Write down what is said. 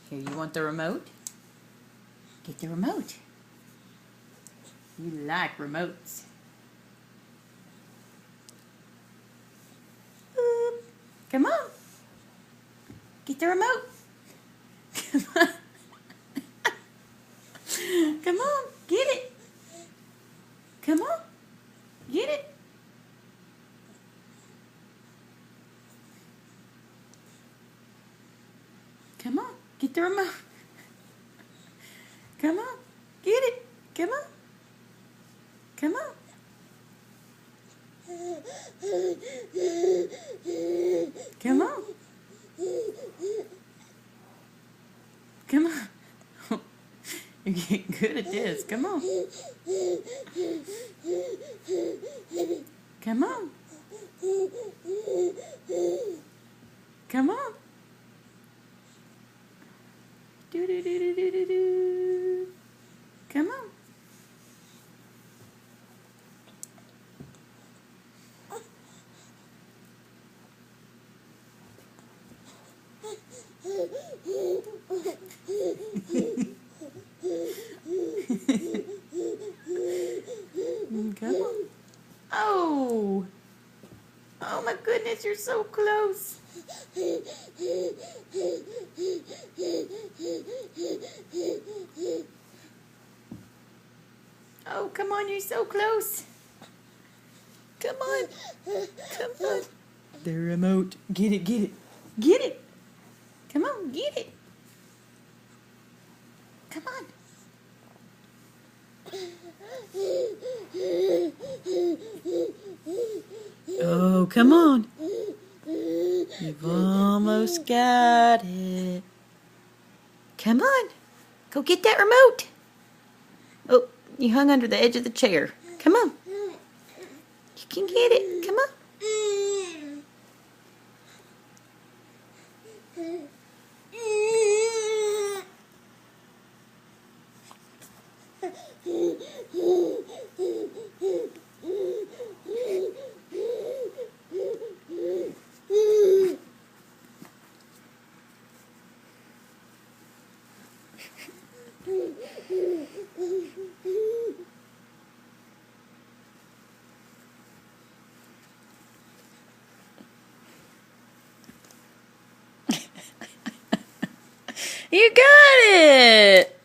Here, you want the remote? Get the remote. You like remotes. Come on. Get the remote. Come on. Come on. Get it. Come on. Get it. Come on. Get the remote. Come on. Get it. Come on. Come on. Come on. Come on. You're getting good at this. Come on. Come on. Come on. Do do do do do do do. Come on. Come on. Oh. Oh my goodness, you're so close. Oh, come on, you're so close. Come on. Come on. The remote. Get it, get it. Get it. Come on, get it. Come on. Oh, come on. You've almost got it. Come on. Go get that remote. Oh, you hung under the edge of the chair. Come on. You can get it. Come on. You got it!